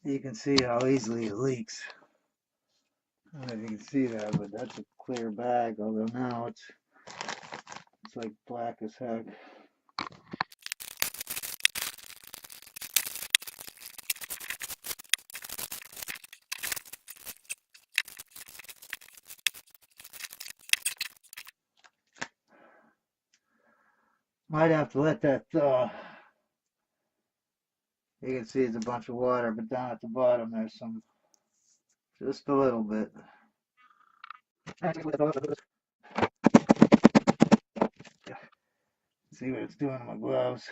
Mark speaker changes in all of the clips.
Speaker 1: You can see how easily it leaks. I don't know if you can see that, but that's a clear bag, although now it's like black as heck. Might have to let that thaw. You can see it's a bunch of water, but down at the bottom there's some, just a little bit. See what it's doing to my gloves.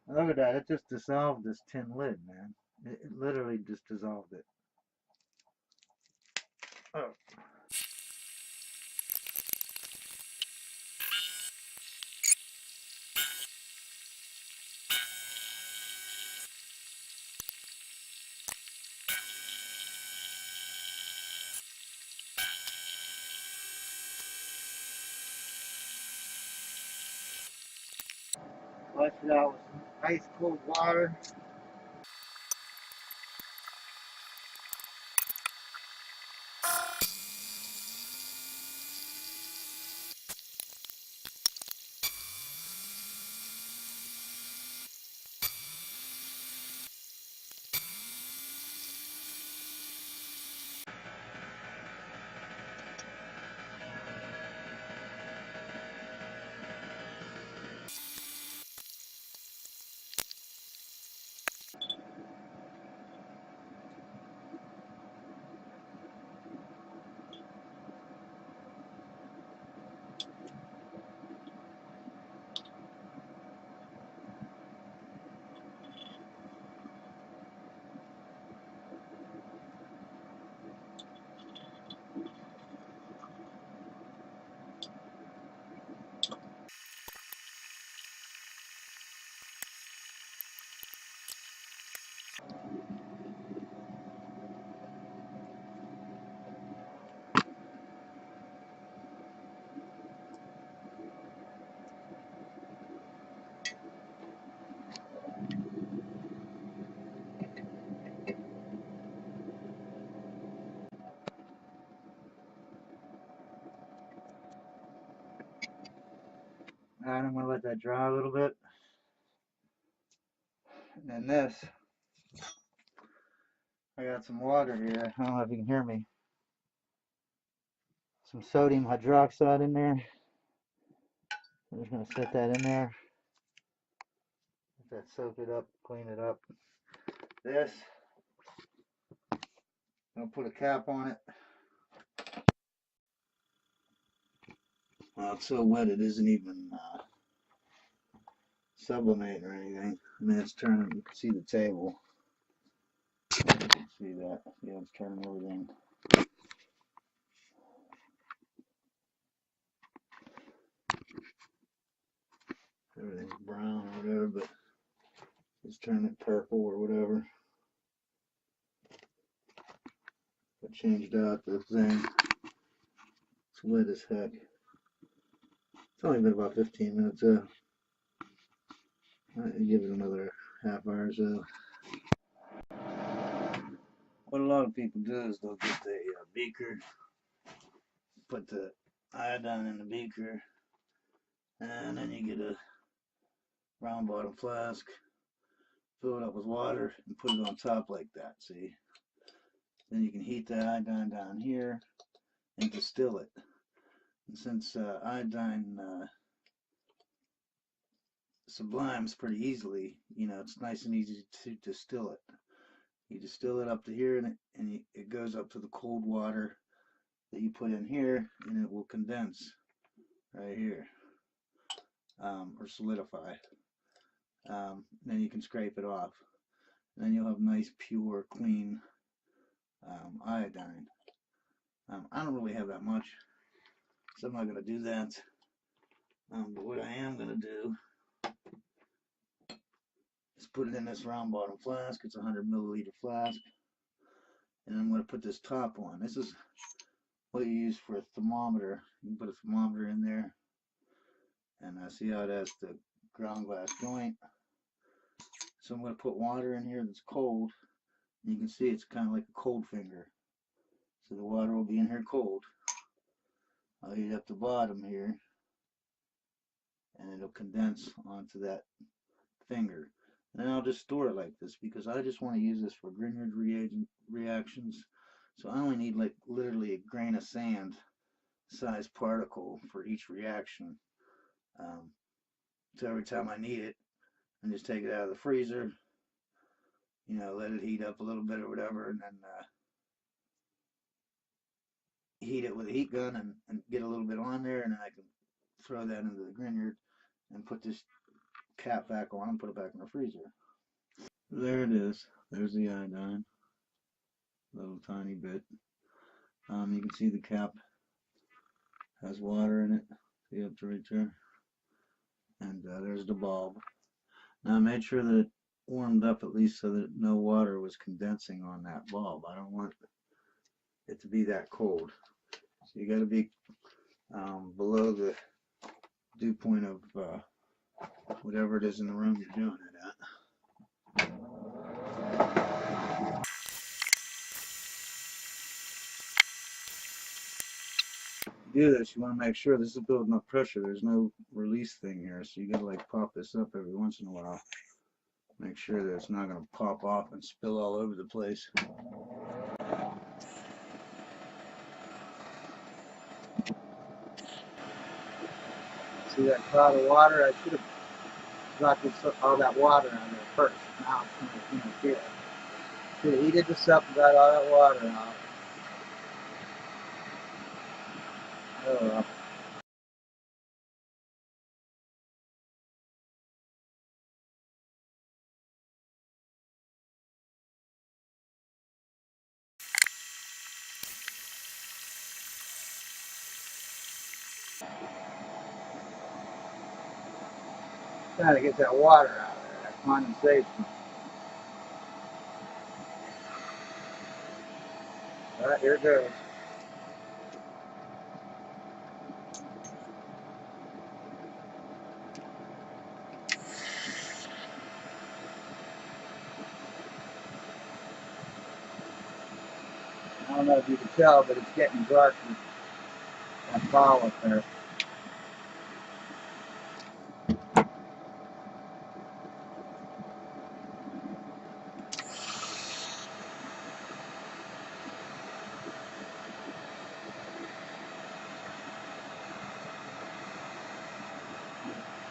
Speaker 1: Look at that, it just dissolved this tin lid, man. It literally just dissolved it. Oh. Flush it out with some ice cold water. Alright, I'm gonna let that dry a little bit. And then this, I got some water here. I don't know if you can hear me. Some sodium hydroxide in there. I'm just gonna set that in there. Let that soak it up, clean it up. This, I'm gonna put a cap on it. Well, it's so wet it isn't even sublimating or anything. I mean, it's turning. You can see the table. You can see that. Yeah, it's turning everything. Everything's brown or whatever, but it's turning it purple or whatever. I changed out the thing. It's wet as heck. It's only been about 15 minutes out. I give it another half hour or so. What a lot of people do is they'll get the beaker, put the iodine in the beaker, and then you get a round bottom flask, fill it up with water, and put it on top like that, see? Then you can heat the iodine down here and distill it. And since iodine sublimes pretty easily, you know, it's nice and easy to distill it. You distill it up to here, and it goes up to the cold water that you put in here, and it will condense right here, or solidify. Then you can scrape it off. And then you'll have nice, pure, clean iodine. I don't really have that much, so I'm not going to do that. But what I am going to do is put it in this round bottom flask. It's a 100 milliliter flask. And I'm going to put this top on. This is what you use for a thermometer. You can put a thermometer in there. And see how it has the ground glass joint. So I'm going to put water in here that's cold. And you can see it's kind of like a cold finger. So the water will be in here cold. I'll heat up the bottom here, and it'll condense onto that finger. And then I'll just store it like this because I just want to use this for Grignard reactions. So I only need like literally a grain of sand size particle for each reaction. So every time I need it, I just take it out of the freezer, you know, let it heat up a little bit or whatever, and then heat it with a heat gun and get a little bit on there, and then I can throw that into the Grignard and put this cap back on and put it back in the freezer. There it is. There's the iodine. A little tiny bit. You can see the cap has water in it. See up to right there. And there's the bulb. Now I made sure that it warmed up at least so that no water was condensing on that bulb. I don't want it to be that cold. So you got to be below the dew point of whatever it is in the room you're doing it at. Do this, you want to make sure this is building up pressure. There's no release thing here, so you got to like pop this up every once in a while. Make sure that it's not going to pop off and spill all over the place. See that cloud of water? I should have got all that water out of there first. Now it's going to interfere. Should have heated this up and got all that water out. Oh well. Trying to get that water out of there, that condensation. Alright, here it goes. I don't know if you can tell, but it's getting dark with that ball up there.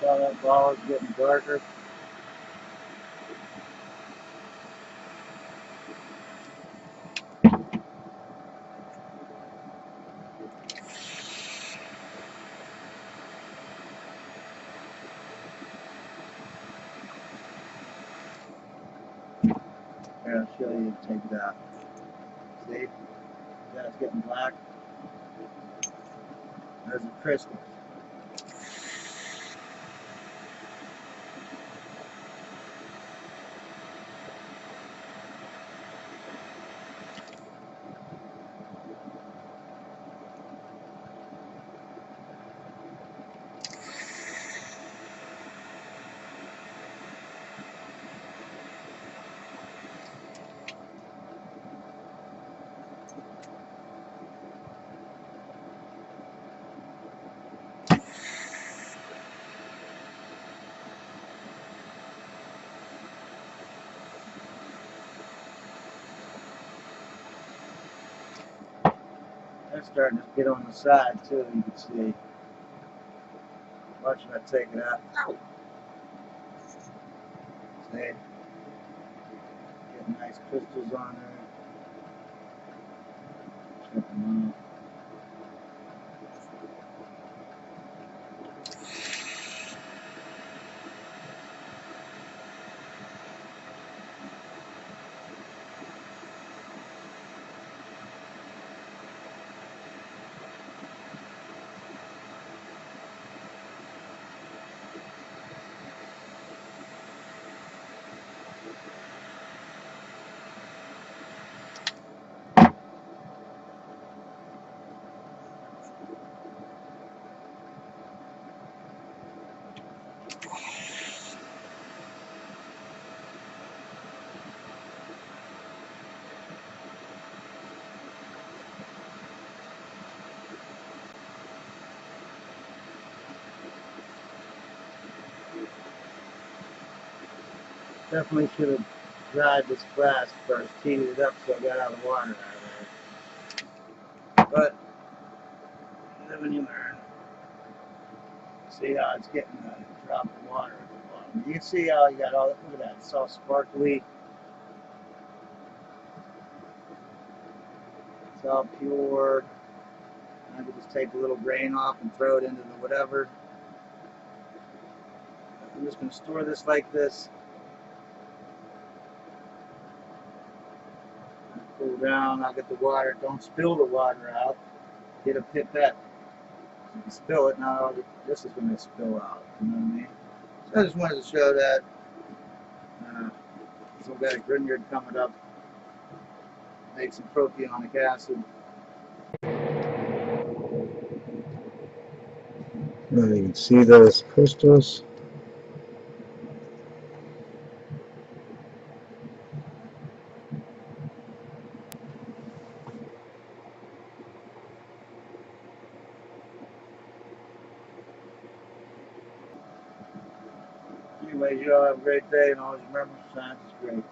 Speaker 1: So that ball is getting darker. Here, I'll show you. Take it out. See? Yeah, it's getting black. There's the crystals. They're starting to get on the side too, you can see. Watch when I take it out. Ow. See? Getting nice crystals on there. Check them out. Definitely should have dried this glass first, heated it up so I got all the water out of there. But you live and you learn. See how it's getting a drop of water at the bottom. You can see how you got all that. Look at that. It's all sparkly. It's all pure. I could just take a little grain off and throw it into the whatever. I'm just going to store this like this. Cool down. I'll get the water. Don't spill the water out. Get a pipette. You can spill it. Now this is going to spill out. You know what I mean? So I just wanted to show that. So we've got a grignard coming up. Make some propionic acid. Now you can see those crystals. Anyways, you all have a great day, and always remember, science is great.